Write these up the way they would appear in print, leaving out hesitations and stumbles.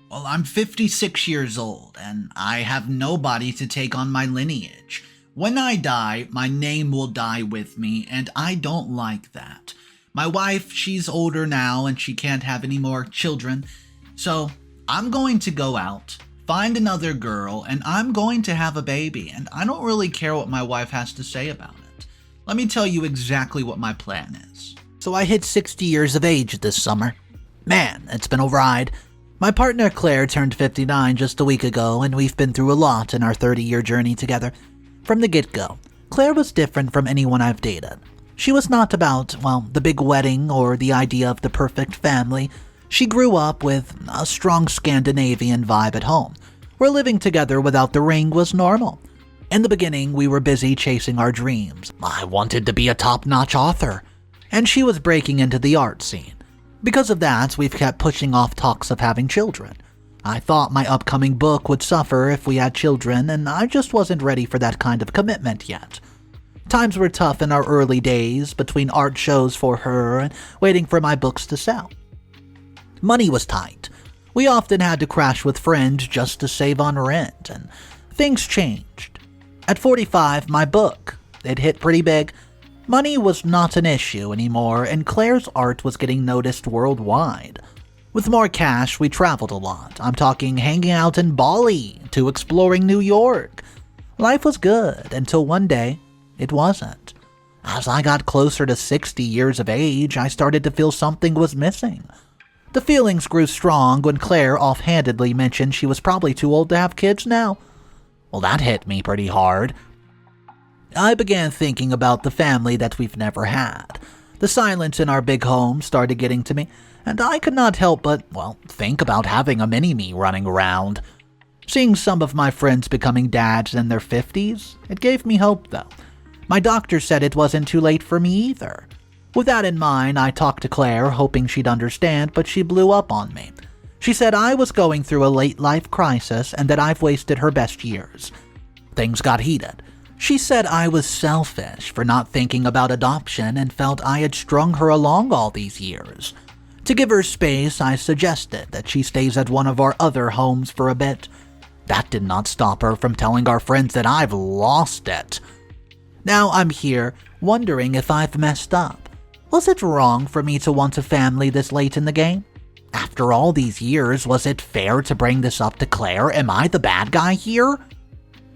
Well, I'm 56 years old, and I have nobody to take on my lineage. When I die, my name will die with me, and I don't like that. My wife, she's older now, and she can't have any more children, so I'm going to go out, find another girl, and I'm going to have a baby, and I don't really care what my wife has to say about it. Let me tell you exactly what my plan is. So I hit 60 years of age this summer. Man, it's been a ride. My partner Claire turned 59 just a week ago, and we've been through a lot in our 30-year journey together. From the get-go, Claire was different from anyone I've dated. She was not about, the big wedding or the idea of the perfect family. She grew up with a strong Scandinavian vibe at home, where living together without the ring was normal. In the beginning, we were busy chasing our dreams. I wanted to be a top-notch author, and she was breaking into the art scene. Because of that, we've kept pushing off talks of having children. I thought my upcoming book would suffer if we had children, and I just wasn't ready for that kind of commitment yet. Times were tough in our early days, between art shows for her and waiting for my books to sell. Money was tight. We often had to crash with friends just to save on rent, and things changed. At 45, my book, it hit pretty big. Money was not an issue anymore, and Claire's art was getting noticed worldwide. With more cash, we traveled a lot. I'm talking hanging out in Bali to exploring New York. Life was good until one day, it wasn't. As I got closer to 60 years of age, I started to feel something was missing. The feelings grew strong when Claire offhandedly mentioned she was probably too old to have kids now. Well, that hit me pretty hard. I began thinking about the family that we've never had. The silence in our big home started getting to me, and I could not help but, think about having a mini-me running around. Seeing some of my friends becoming dads in their 50s, it gave me hope, though. My doctor said it wasn't too late for me either. With that in mind, I talked to Claire, hoping she'd understand, but she blew up on me. She said I was going through a late-life crisis and that I've wasted her best years. Things got heated. She said I was selfish for not thinking about adoption and felt I had strung her along all these years. To give her space, I suggested that she stays at one of our other homes for a bit. That did not stop her from telling our friends that I've lost it. Now I'm here, wondering if I've messed up. Was it wrong for me to want a family this late in the game? After all these years, was it fair to bring this up to Claire? Am I the bad guy here?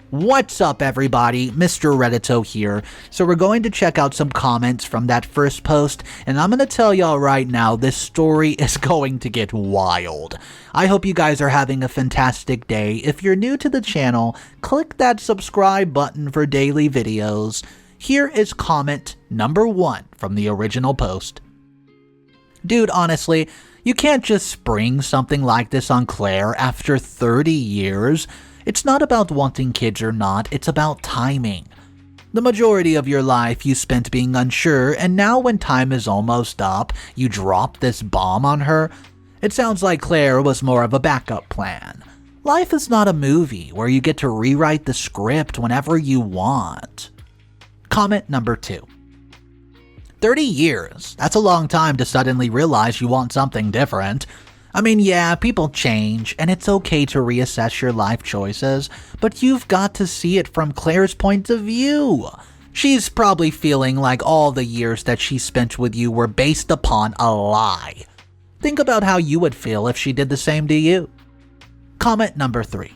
What's up, everybody? Mr. Reddito here. So we're going to check out some comments from that first post, and I'm going to tell y'all right now, this story is going to get wild. I hope you guys are having a fantastic day. If you're new to the channel, click that subscribe button for daily videos. Here is comment number 1 from the original post. Dude, honestly, you can't just spring something like this on Claire after 30 years. It's not about wanting kids or not, it's about timing. The majority of your life you spent being unsure, and now when time is almost up, you drop this bomb on her? It sounds like Claire was more of a backup plan. Life is not a movie where you get to rewrite the script whenever you want. Comment number 2. 30 years. That's a long time to suddenly realize you want something different. I mean, yeah, people change, and it's okay to reassess your life choices, but you've got to see it from Claire's point of view. She's probably feeling like all the years that she spent with you were based upon a lie. Think about how you would feel if she did the same to you. Comment number 3.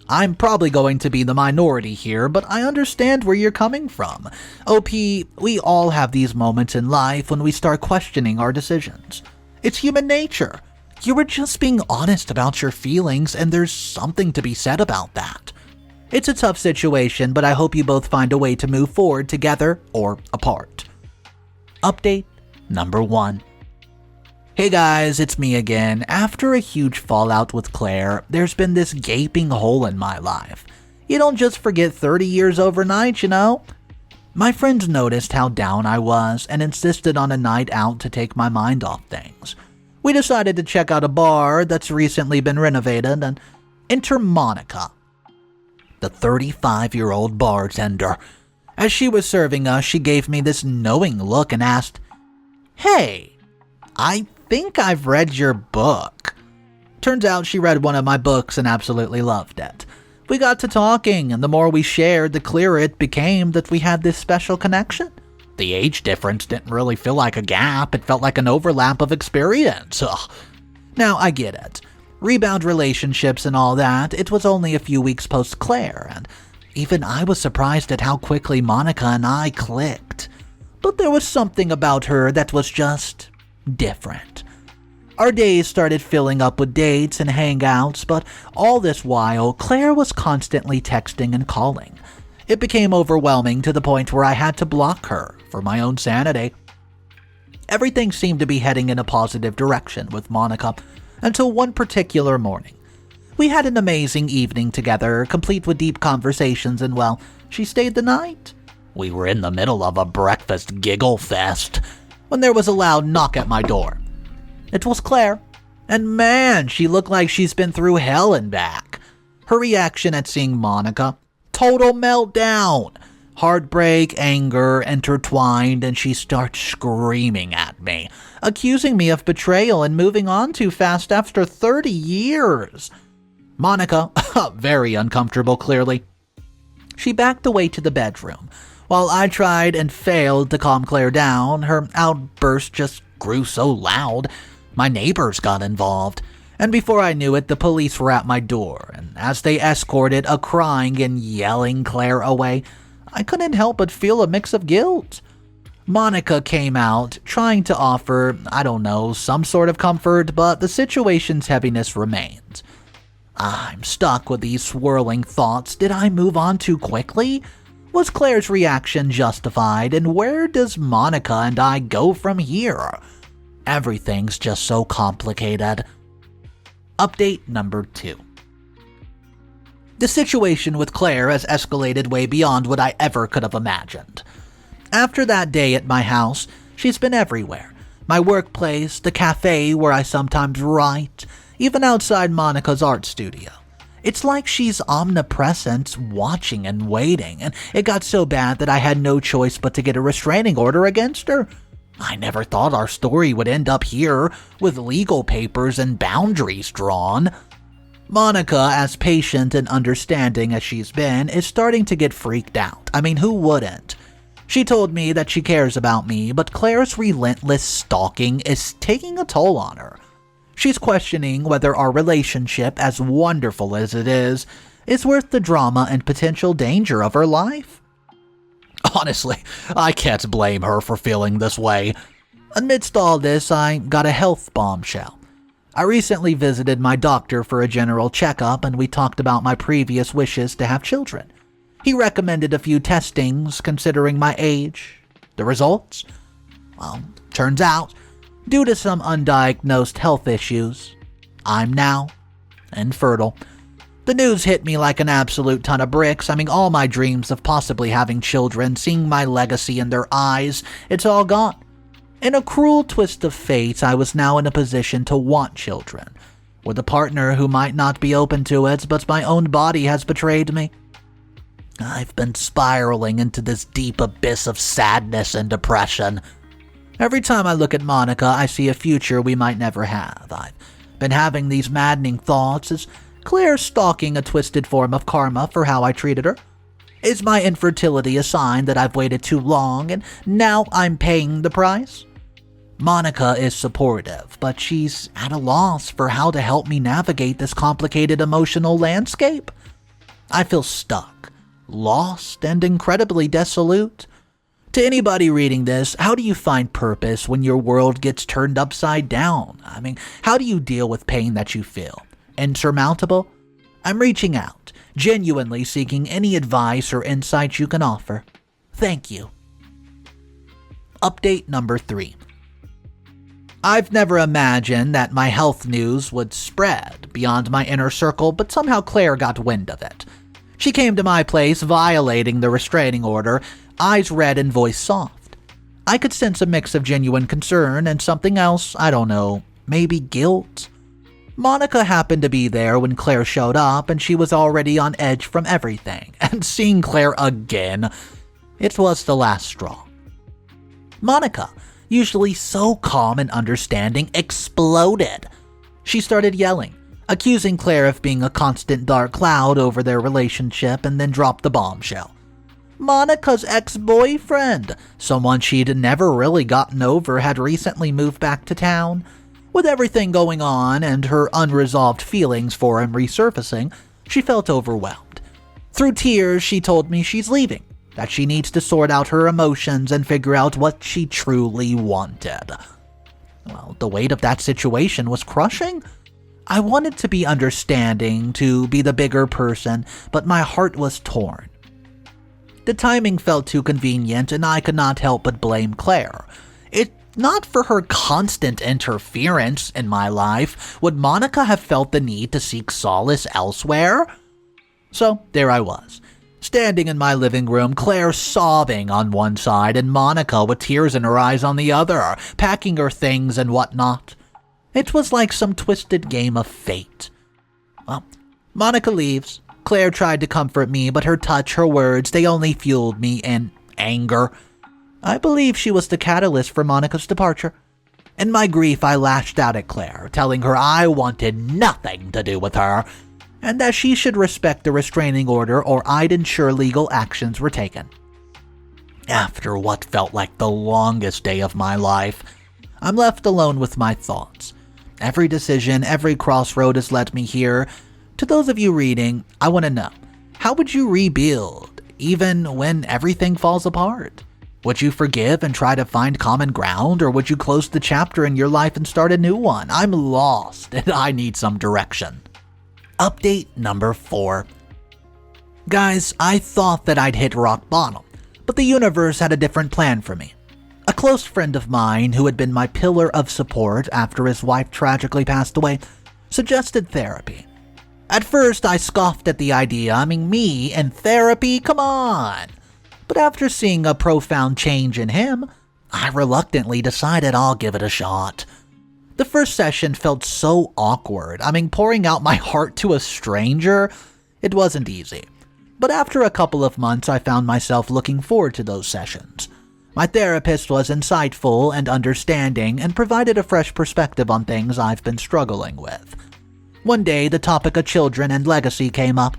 I'm probably going to be the minority here, but I understand where you're coming from. OP, we all have these moments in life when we start questioning our decisions. It's human nature. You were just being honest about your feelings, and there's something to be said about that. It's a tough situation, but I hope you both find a way to move forward together or apart. Update number 1. Hey guys, it's me again. After a huge fallout with Claire, there's been this gaping hole in my life. You don't just forget 30 years overnight, you know? My friends noticed how down I was and insisted on a night out to take my mind off things. We decided to check out a bar that's recently been renovated and enter Monica, the 35-year-old bartender. As she was serving us, she gave me this knowing look and asked, "Hey, I think I've read your book." Turns out she read one of my books and absolutely loved it. We got to talking, and the more we shared, the clearer it became that we had this special connection. The age difference didn't really feel like a gap, it felt like an overlap of experience. Ugh. Now, I get it. Rebound relationships and all that, it was only a few weeks post-Claire, and even I was surprised at how quickly Monica and I clicked. But there was something about her that was just different. Our days started filling up with dates and hangouts, but all this while, Claire was constantly texting and calling. It became overwhelming to the point where I had to block her for my own sanity. Everything seemed to be heading in a positive direction with Monica until one particular morning. We had an amazing evening together, complete with deep conversations, and well, she stayed the night. We were in the middle of a breakfast giggle fest when there was a loud knock at my door. It was Claire, and man, she looked like she's been through hell and back. Her reaction at seeing Monica, total meltdown. Heartbreak, anger intertwined, and she starts screaming at me, accusing me of betrayal and moving on too fast after 30 years. Monica, very uncomfortable clearly. She backed away to the bedroom. While I tried and failed to calm Claire down, her outburst just grew so loud. My neighbors got involved, and before I knew it, the police were at my door, and as they escorted a crying and yelling Claire away, I couldn't help but feel a mix of guilt. Monica came out, trying to offer, some sort of comfort, but the situation's heaviness remained. I'm stuck with these swirling thoughts. Did I move on too quickly? Was Claire's reaction justified, and where does Monica and I go from here? Everything's just so complicated. Update number 2. The situation with Claire has escalated way beyond what I ever could have imagined. After that day at my house, she's been everywhere. My workplace, the cafe where I sometimes write, even outside Monica's art studio. It's like she's omnipresent, watching and waiting, and it got so bad that I had no choice but to get a restraining order against her. I never thought our story would end up here, with legal papers and boundaries drawn. Monica, as patient and understanding as she's been, is starting to get freaked out. I mean, who wouldn't? She told me that she cares about me, but Claire's relentless stalking is taking a toll on her. She's questioning whether our relationship, as wonderful as it is worth the drama and potential danger of her life. Honestly, I can't blame her for feeling this way. Amidst all this, I got a health bombshell. I recently visited my doctor for a general checkup, and we talked about my previous wishes to have children. He recommended a few testings considering my age. The results? Well, turns out, due to some undiagnosed health issues, I'm now infertile. The news hit me like an absolute ton of bricks. I mean, all my dreams of possibly having children, seeing my legacy in their eyes, it's all gone. In a cruel twist of fate, I was now in a position to want children, with a partner who might not be open to it, but my own body has betrayed me. I've been spiraling into this deep abyss of sadness and depression. Every time I look at Monica, I see a future we might never have. I've been having these maddening thoughts. Is Claire stalking a twisted form of karma for how I treated her? Is my infertility a sign that I've waited too long and now I'm paying the price? Monica is supportive, but she's at a loss for how to help me navigate this complicated emotional landscape. I feel stuck, lost, and incredibly dissolute. To anybody reading this, how do you find purpose when your world gets turned upside down? I mean, how do you deal with pain that you feel? Insurmountable? I'm reaching out, genuinely seeking any advice or insight you can offer. Thank you. Update number 3. I've never imagined that my health news would spread beyond my inner circle, but somehow Claire got wind of it. She came to my place violating the restraining order, eyes red and voice soft. I could sense a mix of genuine concern and something else, maybe guilt. Monica happened to be there when Claire showed up, and she was already on edge from everything, and seeing Claire again, it was the last straw. Monica, usually so calm and understanding, exploded. She started yelling, accusing Claire of being a constant dark cloud over their relationship, and then dropped the bombshell. Monica's ex-boyfriend, someone she'd never really gotten over, had recently moved back to town. With everything going on and her unresolved feelings for him resurfacing, she felt overwhelmed. Through tears, she told me she's leaving, that she needs to sort out her emotions and figure out what she truly wanted. Well, the weight of that situation was crushing. I wanted to be understanding, to be the bigger person, but my heart was torn. The timing felt too convenient, and I could not help but blame Claire. If not for her constant interference in my life, would Monica have felt the need to seek solace elsewhere? So there I was, standing in my living room, Claire sobbing on one side and Monica with tears in her eyes on the other, packing her things and whatnot. It was like some twisted game of fate. Well, Monica leaves. Claire tried to comfort me, but her touch, her words, they only fueled me in anger. I believe she was the catalyst for Monica's departure. In my grief, I lashed out at Claire, telling her I wanted nothing to do with her, and that she should respect the restraining order or I'd ensure legal actions were taken. After what felt like the longest day of my life, I'm left alone with my thoughts. Every decision, every crossroad has led me here. To those of you reading, I want to know, how would you rebuild, even when everything falls apart? Would you forgive and try to find common ground, or would you close the chapter in your life and start a new one? I'm lost, and I need some direction. Update number 4. Guys, I thought that I'd hit rock bottom, but the universe had a different plan for me. A close friend of mine, who had been my pillar of support after his wife tragically passed away, suggested therapy. At first, I scoffed at the idea. Me and therapy? Come on! But after seeing a profound change in him, I reluctantly decided I'll give it a shot. The first session felt so awkward. Pouring out my heart to a stranger, it wasn't easy. But after a couple of months, I found myself looking forward to those sessions. My therapist was insightful and understanding and provided a fresh perspective on things I've been struggling with. One day, the topic of children and legacy came up.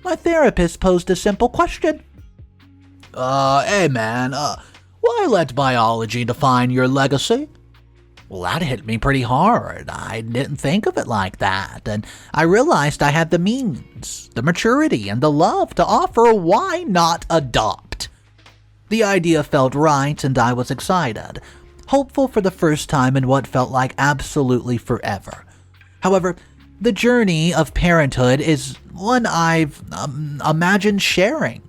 My therapist posed a simple question. Hey man, why let biology define your legacy? Well, that hit me pretty hard. I didn't think of it like that, and I realized I had the means, the maturity, and the love to offer. Why not adopt? The idea felt right, and I was excited, hopeful for the first time in what felt like absolutely forever. However, the journey of parenthood is one I've imagined sharing.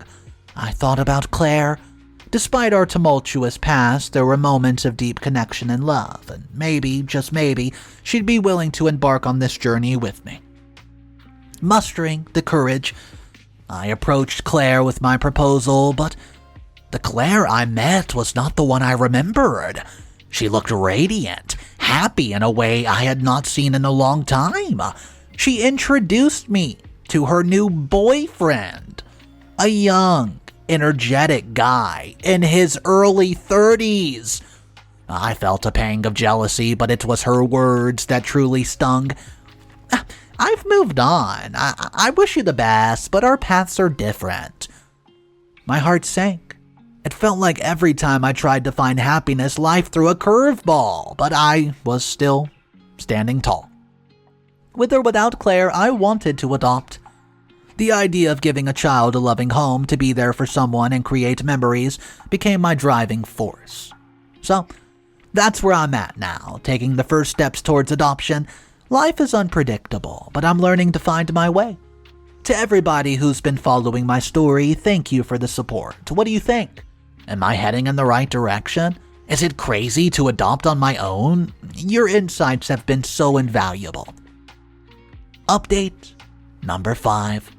I thought about Claire. Despite our tumultuous past, there were moments of deep connection and love, and maybe, just maybe, she'd be willing to embark on this journey with me. Mustering the courage, I approached Claire with my proposal, but the Claire I met was not the one I remembered. She looked radiant, happy in a way I had not seen in a long time. She introduced me to her new boyfriend, a young, energetic guy in his early 30s. I felt a pang of jealousy, but it was her words that truly stung. I've moved on. I wish you the best, but our paths are different. My heart sank. It felt like every time I tried to find happiness, life threw a curveball, but I was still standing tall. With or without Claire, I wanted to adopt. The idea of giving a child a loving home to be there for someone and create memories became my driving force. So, that's where I'm at now, taking the first steps towards adoption. Life is unpredictable, but I'm learning to find my way. To everybody who's been following my story, thank you for the support. What do you think? Am I heading in the right direction? Is it crazy to adopt on my own? Your insights have been so invaluable. Update number 5.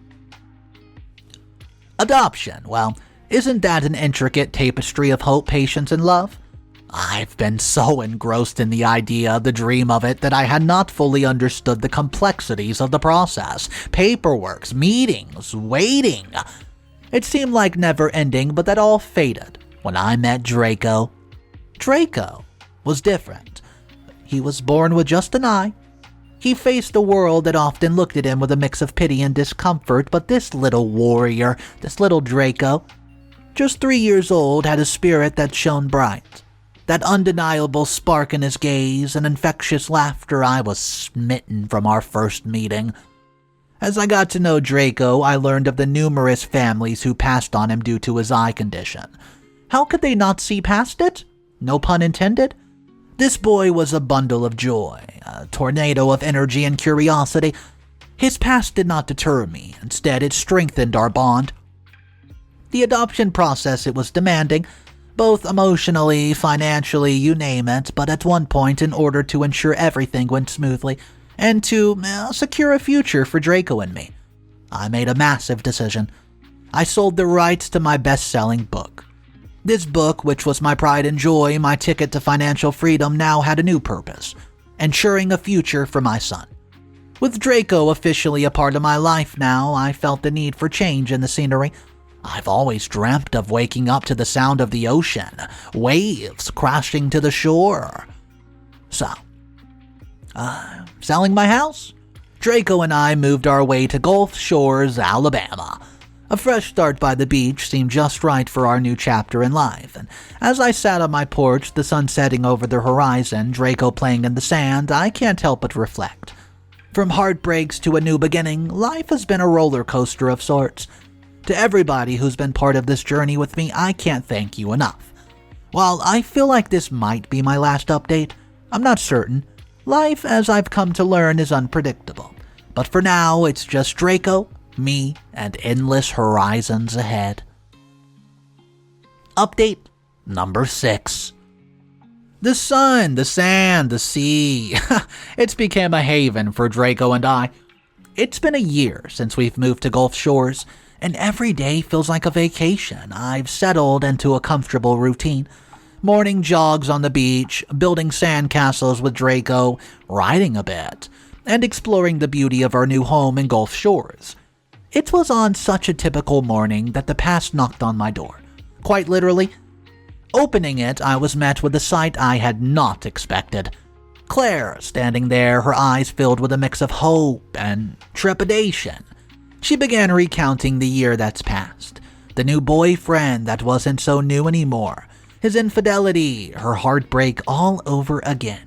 Adoption. Well, isn't that an intricate tapestry of hope, patience, and love? I've been so engrossed in the idea, the dream of it, that I had not fully understood the complexities of the process. Paperwork, meetings, waiting. It seemed like never ending, but that all faded when I met Draco. Draco was different. He was born with just an eye, He faced a world that often looked at him with a mix of pity and discomfort, but this little warrior, this little Draco, just 3 years old, had a spirit that shone bright. That undeniable spark in his gaze and infectious laughter. I was smitten from our first meeting. As I got to know Draco, I learned of the numerous families who passed on him due to his eye condition. How could they not see past it? No pun intended. This boy was a bundle of joy, a tornado of energy and curiosity. His past did not deter me. Instead, it strengthened our bond. The adoption process, it was demanding, both emotionally, financially, you name it, but at one point, in order to ensure everything went smoothly, and to secure a future for Draco and me, I made a massive decision. I sold the rights to my best-selling book. This book, which was my pride and joy, my ticket to financial freedom, now had a new purpose, ensuring a future for my son. With Draco officially a part of my life now, I felt the need for change in the scenery. I've always dreamt of waking up to the sound of the ocean, waves crashing to the shore. So, selling my house, Draco and I moved our way to Gulf Shores, Alabama. A fresh start by the beach seemed just right for our new chapter in life, and as I sat on my porch, the sun setting over the horizon, Draco playing in the sand, I can't help but reflect. From heartbreaks to a new beginning, life has been a roller coaster of sorts. To everybody who's been part of this journey with me, I can't thank you enough. While I feel like this might be my last update, I'm not certain. Life, as I've come to learn, is unpredictable. But for now, it's just Draco, me, and endless horizons ahead. Update number 6. The sun, the sand, the sea. It's become a haven for Draco and I. It's been a year since we've moved to Gulf Shores, and every day feels like a vacation. I've settled into a comfortable routine. Morning jogs on the beach, building sandcastles with Draco, riding a bit, and exploring the beauty of our new home in Gulf Shores. It was on such a typical morning that the past knocked on my door. Quite literally. Opening it, I was met with a sight I had not expected. Claire, standing there, her eyes filled with a mix of hope and trepidation. She began recounting the year that's passed, the new boyfriend that wasn't so new anymore, his infidelity, her heartbreak all over again.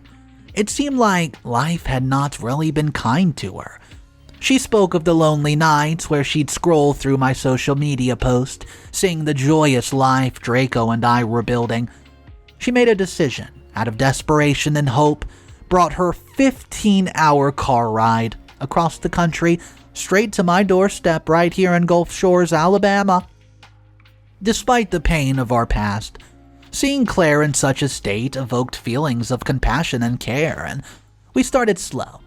It seemed like life had not really been kind to her. She spoke of the lonely nights where she'd scroll through my social media posts, seeing the joyous life Draco and I were building. She made a decision, out of desperation and hope, brought her 15-hour car ride across the country, straight to my doorstep right here in Gulf Shores, Alabama. Despite the pain of our past, seeing Claire in such a state evoked feelings of compassion and care, and we started slow.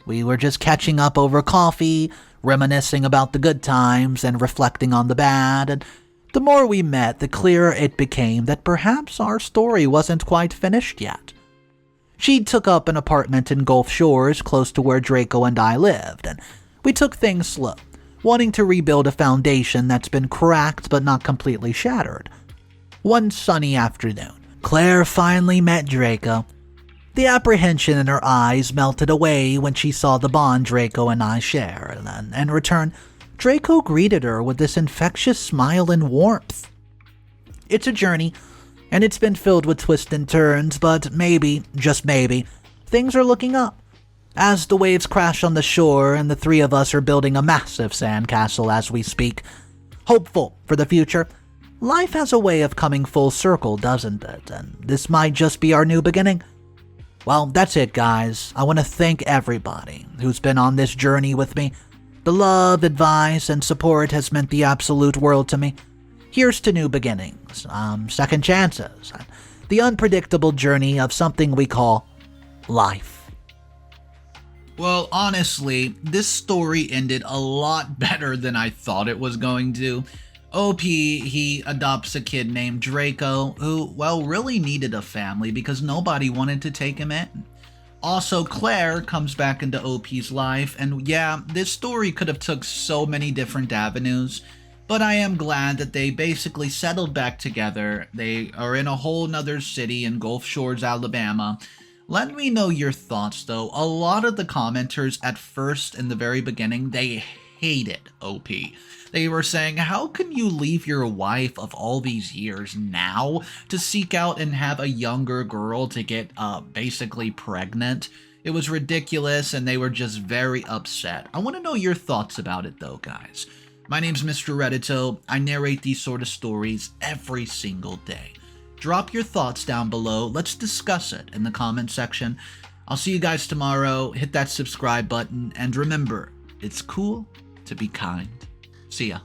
We were just catching up over coffee, reminiscing about the good times and reflecting on the bad, and the more we met, the clearer it became that perhaps our story wasn't quite finished yet. She took up an apartment in Gulf Shores close to where Draco and I lived, and we took things slow, wanting to rebuild a foundation that's been cracked but not completely shattered. One sunny afternoon, Claire finally met Draco. The apprehension in her eyes melted away when she saw the bond Draco and I share, and in return, Draco greeted her with this infectious smile and warmth. It's a journey, and it's been filled with twists and turns, but maybe, just maybe, things are looking up. As the waves crash on the shore and the three of us are building a massive sandcastle as we speak. Hopeful for the future. Life has a way of coming full circle, doesn't it? And this might just be our new beginning. Well, that's it, guys. I want to thank everybody who's been on this journey with me. The love, advice, and support has meant the absolute world to me. Here's to new beginnings, second chances, and the unpredictable journey of something we call life. Well, honestly, this story ended a lot better than I thought it was going to. OP, he adopts a kid named Draco, who, well, really needed a family because nobody wanted to take him in. Also, Claire comes back into OP's life, and yeah, this story could have took so many different avenues, but I am glad that they basically settled back together. They are in a whole nother city in Gulf Shores, Alabama, Let me know your thoughts though. A lot of the commenters at first in the very beginning, they hated OP. They were saying, how can you leave your wife of all these years now to seek out and have a younger girl to get basically pregnant? It was ridiculous and they were just very upset. I want to know your thoughts about it though, guys. My name's Mr. Reddito. I narrate these sort of stories every single day. Drop your thoughts down below. Let's discuss it in the comment section. I'll see you guys tomorrow. Hit that subscribe button. And remember, it's cool to be kind. See ya.